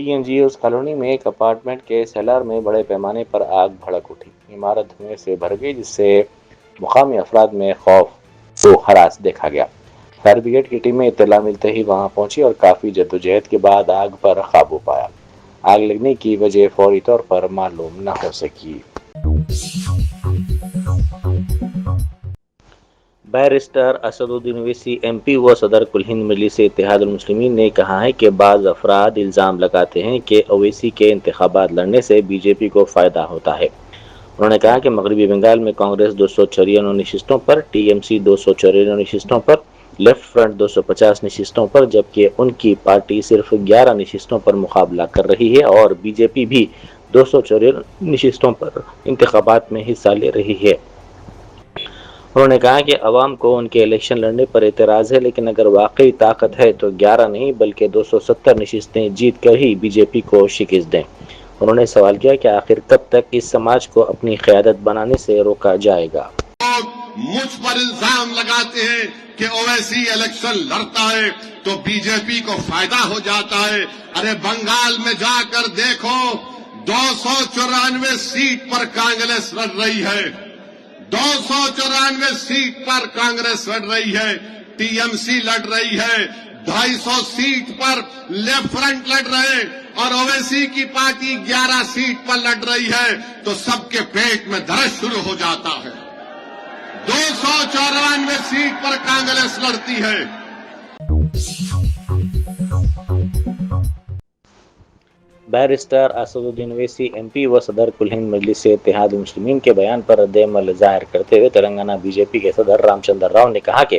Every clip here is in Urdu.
TNGOs کالونی میں ایک اپارٹمنٹ کے سیلر میں بڑے پیمانے پر آگ بھڑک اٹھی۔ عمارت دھوئیں سے بھر گئی، جس سے مقامی افراد میں خوف و ہراس دیکھا گیا۔ فائر بریگیڈ کی ٹیمیں اطلاع ملتے ہی وہاں پہنچی اور کافی جدوجہد کے بعد آگ پر قابو پایا۔ آگ لگنے کی وجہ فوری طور پر معلوم نہ ہو سکی۔ بیرسٹر اسد الدین اویسی MP و صدر کل ہند مجلس اتحاد المسلمین نے کہا ہے کہ بعض افراد الزام لگاتے ہیں کہ اویسی کے انتخابات لڑنے سے BJP کو فائدہ ہوتا ہے۔ انہوں نے کہا کہ مغربی بنگال میں کانگریس 254 نشستوں پر، TMC 254 نشستوں پر، لیفٹ فرنٹ 250 نشستوں پر، جبکہ ان کی پارٹی صرف 11 نشستوں پر مقابلہ کر رہی ہے، اور BJP بھی 254 نشستوں پر انتخابات میں حصہ لے رہی ہے۔ انہوں نے کہا کہ عوام کو ان کے الیکشن لڑنے پر اعتراض ہے، لیکن اگر واقعی طاقت ہے تو 11 نہیں بلکہ 270 نشستیں جیت کر ہی BJP کو شکست دیں۔ انہوں نے سوال کیا کہ آخر کب تک اس سماج کو اپنی قیادت بنانے سے روکا جائے گا۔ لوگ مجھ پر الزام لگاتے ہیں کہ اویسی الیکشن لڑتا ہے تو BJP کو فائدہ ہو جاتا ہے۔ ارے بنگال میں جا کر دیکھو، 294 سیٹ پر کانگریس لڑ رہی ہے، 294 سیٹ پر کانگریس لڑ رہی ہے، TMC لڑ رہی ہے، 250 سیٹ پر لیفٹ فرنٹ لڑ رہے، اور اویسی کی پارٹی 11 سیٹ پر لڑ رہی ہے، تو سب کے پیٹ میں درد شروع ہو جاتا ہے۔ 294 سیٹ پر کانگریس لڑتی ہے۔ بیرسٹر اسد الدین اویسی MP و صدر کل ہند مجلس اتحاد المسلمین کے بیان پر رد عمل ظاہر کرتے ہوئے تلنگانہ BJP کے صدر رام چندر راؤ نے کہا کہ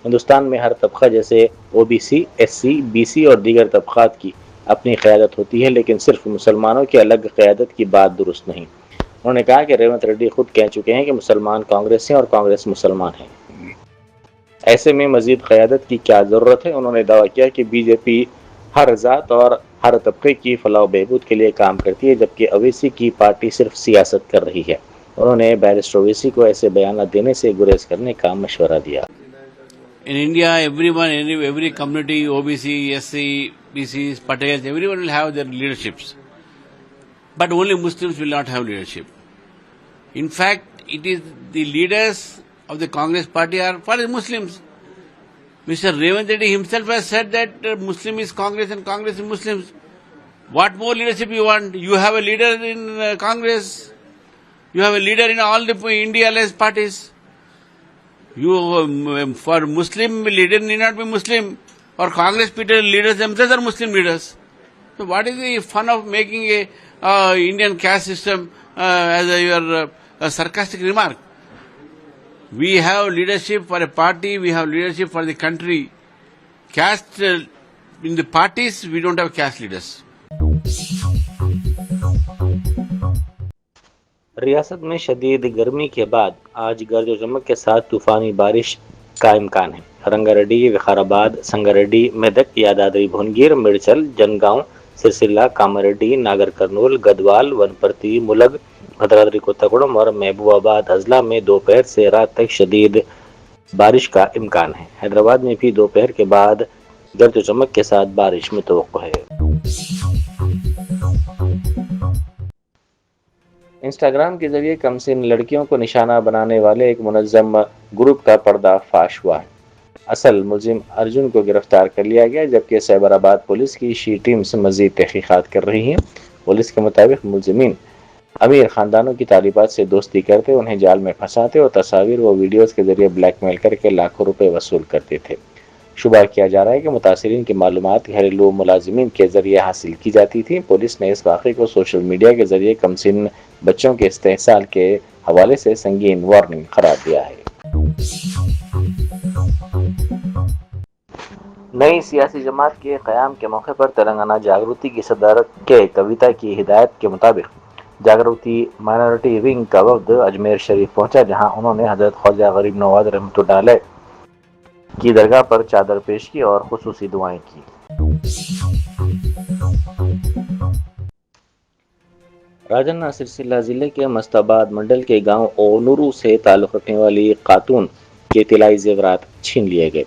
ہندوستان میں ہر طبقہ جیسے OBC، SC، BC اور دیگر طبقات کی اپنی قیادت ہوتی ہے، لیکن صرف مسلمانوں کی الگ قیادت کی بات درست نہیں۔ انہوں نے کہا کہ ریونت ریڈی خود کہہ چکے ہیں کہ مسلمان کانگریس ہیں اور کانگریس مسلمان ہیں، ایسے میں مزید قیادت کی کیا ضرورت ہے۔ انہوں نے دعویٰ کیا کہ BJP ہر ذات اور ہر طبقے کی فلاح و بہبود کے لیے کام کرتی ہے، جبکہ اویسی کی پارٹی صرف سیاست کر رہی ہے۔ انہوں نے بیرسٹر اویسی کو ایسے بیانات دینے سے گریز کرنے کا مشورہ دیا۔ In India, everyone, every community, OBC, SC, BCs, Patels, everyone will have their leaderships. But only Muslims will not have leadership. In fact, it is the leaders of the Congress party are for the Muslims. Mr. Revanth Reddy himself has said that Muslim is Congress and Congress is Muslims. What more leadership you want? You have a leader in Congress. You have a leader in all the India alliance parties. You, for Muslim, leader need not be Muslim. Or Congress people leaders themselves are Muslim leaders. So what is the fun of making a Indian caste system as your sarcastic remark? We have leadership for a party, we have leadership for the country. Caste, in the parties, we don't have caste leaders. ریاست میں شدید گرمی کے بعد آج گرج و چمک کے ساتھ طوفانی بارش کا امکان ہے۔ رنگا ریڈی، وقار آباد، سنگا ریڈی، میدک، یادادری بھونگیر، میڈچل، جنگاؤں، سرسلہ، کاماریڈی، ناگر کرنول، گدوال، ونپرتی، ملگ، بھدرادری کوتاگوڑم اور محبوب آباد اضلاع میں دوپہر سے رات تک شدید بارش کا امکان ہے۔ حیدرآباد میں بھی دوپہر کے بعد گرج و چمک کے ساتھ بارش متوقع ہے۔ انسٹاگرام کے ذریعے کم سن لڑکیوں کو نشانہ بنانے والے ایک منظم گروپ کا پردہ فاش ہوا ہے۔ اصل ملزم ارجن کو گرفتار کر لیا گیا، جبکہ سائبر آباد پولیس کی شی ٹیمز مزید تحقیقات کر رہی ہیں۔ پولیس کے مطابق ملزمین امیر خاندانوں کی طالبات سے دوستی کرتے، انہیں جال میں پھنساتے اور تصاویر و ویڈیوز کے ذریعے بلیک میل کر کے لاکھوں روپے وصول کرتے تھے۔ شبہ کیا جا رہا ہے کہ متاثرین کی معلومات گھریلو ملازمین کے ذریعے حاصل کی جاتی تھی۔ پولیس نے اس واقعے کو سوشل میڈیا کے ذریعے کم سن بچوں کے استحصال کے حوالے سے سنگین وارننگ قرار دیا ہے۔ نئی سیاسی جماعت کے قیام کے موقع پر تلنگانہ جاگرتی کی صدر کے کویتا کی ہدایت کے مطابق جاگرتی مائنورٹی ونگ کا وفد اجمیر شریف پہنچا، جہاں انہوں نے حضرت خواجہ غریب نواز رحمۃ اللہ علیہ کی درگاہ پر چادر پیش کی اور خصوصی دعائیں کی۔ راجن سرسلہ ضلع کے مستاباد منڈل کے گاؤں اونورو سے تعلق رکھنے والی خاتون کے طلائی زیورات چھین لیے گئے۔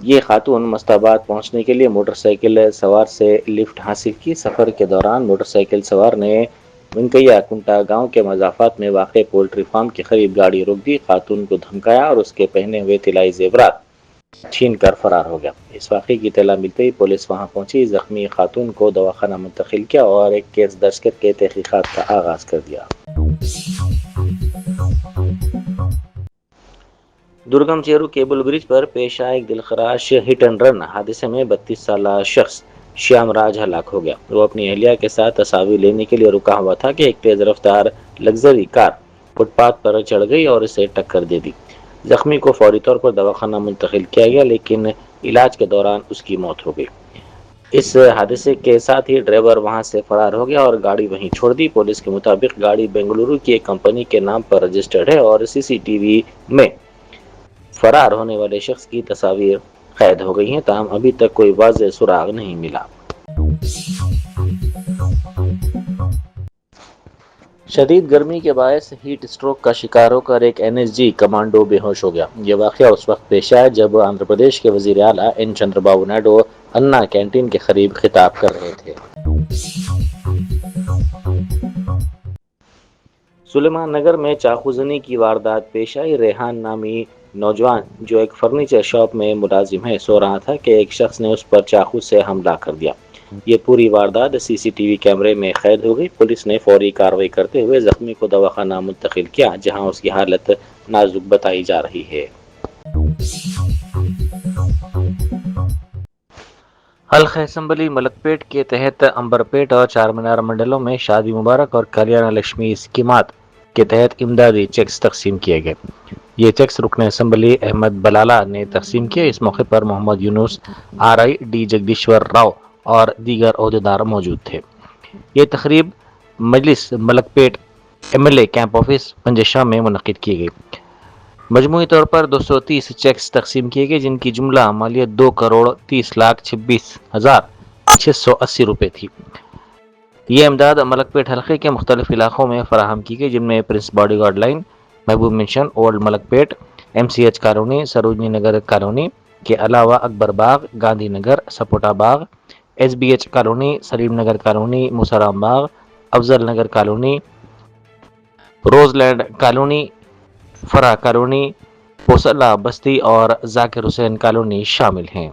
یہ خاتون مستاباد پہنچنے کے لیے موٹر سائیکل سوار سے لفٹ حاصل کی۔ سفر کے دوران موٹر سائیکل سوار نے وینکیا کنٹا گاؤں کے مضافات میں واقع پولٹری فارم کے قریب گاڑی روک دی، خاتون کو دھمکایا اور اس کے پہنے ہوئے طلائی زیورات چھین کر فرار ہو گیا۔ اس واقعے کی اطلاع ملتے ہی پولیس وہاں پہنچی، زخمی خاتون کو دواخانہ منتقل کیا اور ایک کیس درج کر کے تحقیقات کا آغاز کر دیا۔ درگم چیرو کیبل برج پر پیش آئے ایک دلخراش ہٹ اینڈ رن حادثے میں 32 سالہ شخص شیام راج ہلاک ہو گیا۔ وہ اپنی اہلیہ کے ساتھ تصاویر لینے کے لیے رکا ہوا تھا کہ ایک تیز رفتار لگژری کار فٹ پاتھ پر چڑھ گئی اور اسے ٹکر دے دی۔ زخمی کو فوری طور پر دواخانہ منتقل کیا گیا لیکن علاج کے دوران اس کی موت ہو گئی۔ اس حادثے کے ساتھ ہی ڈرائیور وہاں سے فرار ہو گیا اور گاڑی وہیں چھوڑ دی۔ پولیس کے مطابق گاڑی بنگلورو کی ایک کمپنی کے نام پر رجسٹرڈ ہے اور سی ٹی وی میں فرار ہونے والے شخص کی تصاویر قید ہو گئی ہیں، تاہم ابھی تک کوئی واضح سراغ نہیں ملا۔ شدید گرمی کے باعث ہیٹ اسٹروک کا شکار ہو کر ایک NSG کمانڈو بے ہوش ہو گیا۔ یہ واقعہ اس وقت پیش آیا جب آندھرا پردیش کے وزیر اعلیٰ این چندر بابو نائیڈو انا کینٹین کے قریب خطاب کر رہے تھے۔ سلیمان نگر میں چاقوزنی کی واردات پیش آئی۔ ریحان نامی نوجوان جو ایک فرنیچر شاپ میں ملازم ہے سو رہا تھا کہ ایک شخص نے اس پر چاقو سے حملہ کر دیا۔ یہ پوری واردات CCTV کیمرے میں قید ہو گئی۔ پولیس نے فوری کارروائی کرتے ہوئے زخمی کو دواخانہ منتقل کیا جہاں اس کی حالت نازک بتائی جا رہی ہے۔ حلقہ اسمبلی ملک پیٹ کے تحت امبرپیٹ اور چارمینار منڈلوں میں شادی مبارک اور کلیانہ لکشمی اسکیمات کے تحت امدادی چیکس تقسیم کیے گئے۔ یہ چیکس رکن اسمبلی احمد بلالہ نے تقسیم کیے۔ اس موقع پر محمد یونس RI ڈی جگدیشور راؤ اور دیگر عہدیدار موجود تھے۔ یہ تقریب مجلس ملک پیٹ MLA کیمپ آفس پنجشاہ میں منعقد کی گئی۔ مجموعی طور پر 230 چیکس تقسیم کیے گئے جن کی جملہ مالیت 2,30,26,680 روپے تھی۔ یہ امداد ملک پیٹ حلقے کے مختلف علاقوں میں فراہم کی گئی جن میں پرنس باڈی گارڈ لائن، محبوب منشن، اولڈ ملک پیٹ، MCH colony, Sarojini Nagar colony کے علاوہ اکبر باغ، گاندھی نگر، سپوٹا باغ، SBH کالونی، سلیم نگر کالونی، موسارام باغ، افضل نگر کالونی، روز لینڈ کالونی، فرا کالونی، پوسلا بستی اور ذاکر حسین کالونی شامل ہیں۔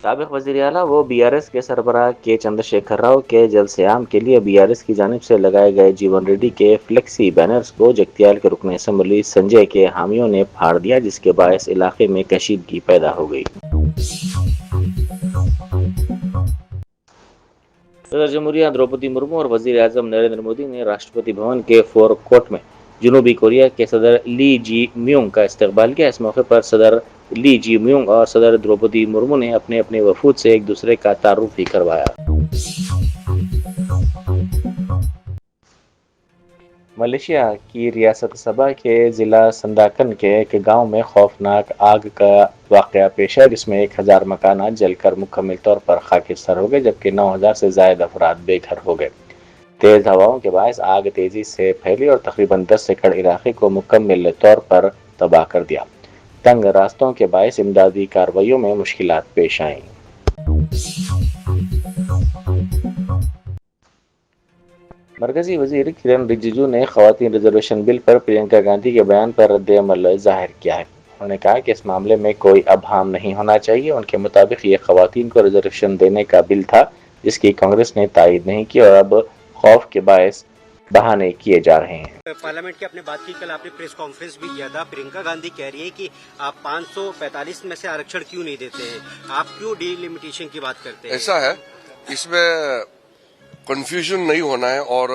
سابق وزیر اعلیٰ و BRS کے سربراہ کے چندر شیکھر راؤ کے جلسے عام کے لیے BRS کی جانب سے لگائے گئے جیون ریڈی کے فلیکسی بینرز کو جگتیال کے رکن اسمبلی سنجے کے حامیوں نے پھاڑ دیا جس کے باعث علاقے میں کشیدگی پیدا ہو گئی۔ صدر جمہوریہ دروپدی مرمو اور وزیر اعظم نریندر مودی نے راشٹرپتی بھون کے فور کورٹ میں جنوبی کوریا کے صدر لی جی میونگ کا استقبال کیا۔ اس موقع پر صدر لی جی میونگ اور صدر دروپدی مرمو نے اپنے اپنے وفود سے ایک دوسرے کا تعارف بھی کروایا۔ ملیشیا کی ریاست سبا کے ضلع سنداکن کے ایک گاؤں میں خوفناک آگ کا واقعہ پیش ہے جس میں 1000 مکانات جل کر مکمل طور پر خاکستر ہو گئے جبکہ 9000 سے زائد افراد بے گھر ہو گئے۔ تیز ہواؤں کے باعث آگ تیزی سے پھیلی اور تقریباً 10 ایکڑ علاقے کو مکمل طور پر تباہ کر دیا۔ تنگ راستوں کے باعث امدادی کارروائیوں میں مشکلات پیش آئیں۔ مرکزی وزیر کرن رجیجو نے خواتین ریزرویشن بل پر پرینکا گاندھی کے بیان پر رد عمل ظاہر کیا ہے۔ انہوں نے کہا کہ اس معاملے میں کوئی ابہام نہیں ہونا چاہیے۔ ان کے مطابق یہ خواتین کو ریزرویشن دینے کا بل تھا جس کی کانگریس نے تائید نہیں کی اور اب خوف کے باعث بہانے کیے جا رہے ہیں۔ پارلیمنٹ کی آپ نے بات کی، کل آپ نے پریس کانفرنس بھی کیا تھا، پرینکا گاندھی کہہ رہی ہیں کہ آپ 545 میں سے آرکشن کیوں نہیں دیتے ہیں، آپ کیوں ڈی لمیٹیشن کی بات کرتے ہیں؟ ایسا ہے، اس میں کنفیوژن نہیں ہونا ہے اور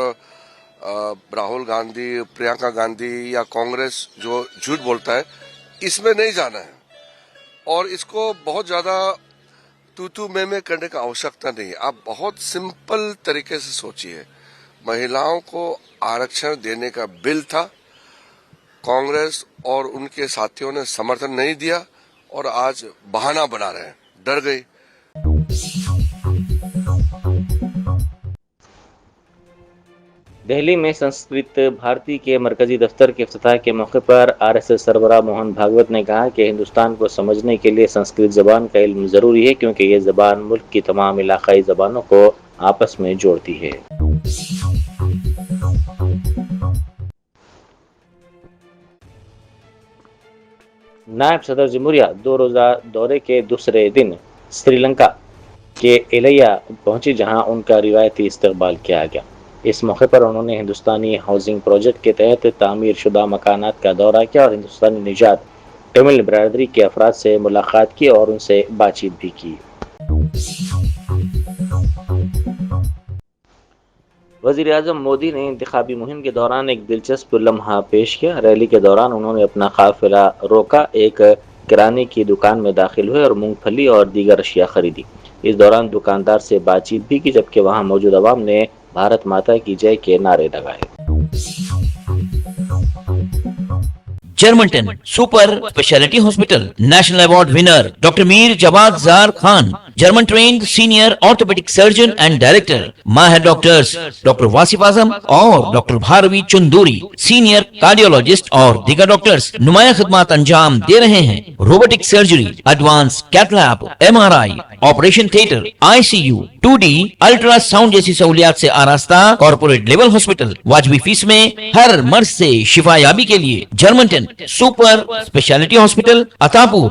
راہل گاندھی، پرینکا گاندھی یا کانگریس جو جھوٹ بولتا ہے اس میں نہیں جانا ہے اور اس کو بہت زیادہ تو میں کرنے کا آوشکتا نہیں ہے۔ آپ بہت سمپل طریقے سے سوچیے، مہیلاؤں کو آرکشن دینے کا بل تھا، کانگریس اور ان کے ساتھیوں نے سمرتھن نہیں دیا اور آج بہانہ بنا رہے ہیں، ڈر گئی۔ دہلی میں سنسکرت بھارتی کے مرکزی دفتر کے افتتاح کے موقع پر RSS سربراہ موہن بھاگوت نے کہا کہ ہندوستان کو سمجھنے کے لیے سنسکرت زبان کا علم ضروری ہے، کیونکہ یہ زبان ملک کی تمام علاقائی زبانوں کو آپس میں جوڑتی ہے۔ نائب صدر جمہوریہ 2 روزہ دورے کے دوسرے دن سری لنکا کے ایلیا پہنچی، جہاں ان کا روایتی استقبال کیا گیا۔ اس موقع پر انہوں نے ہندوستانی ہاؤسنگ پروجیکٹ کے تحت تعمیر شدہ مکانات کا دورہ کیا اور ہندوستانی نژاد تمل برادری کے افراد سے ملاقات کی اور ان سے بات چیت بھی کی۔ وزیر اعظم مودی نے انتخابی مہم کے دوران ایک دلچسپ لمحہ پیش کیا۔ ریلی کے دوران انہوں نے اپنا قافلہ روکا، ایک کرانے کی دکان میں داخل ہوئے اور مونگ پھلی اور دیگر اشیاء خریدی۔ اس دوران دکاندار سے بات چیت بھی کی، جبکہ وہاں موجود عوام نے بھارت ماتا کی جے کے نعرے لگائے۔ جرمنٹن super specialty hospital national award winner doctor Mir Jawad Zar Khan, German trained senior orthopedic surgeon and director, ماہر ڈاکٹرز ڈاکٹر واصف اعظم اور doctor Bharavi Chanduri, senior cardiologist اور دیگر ڈاکٹرز نمایاں خدمات انجام دے رہے ہیں۔ Robotic surgery, advance cath lab, MRI، operation theatre, ICU، 2D ultrasound جیسی سہولیات سے آراستہ کارپوریٹ لیول ہاسپٹل، واجبی فیس میں ہر مرض سے شفا یابی کے لیے جرمنٹن سپر اسپیشلٹی ہاسپٹل، عطاپور۔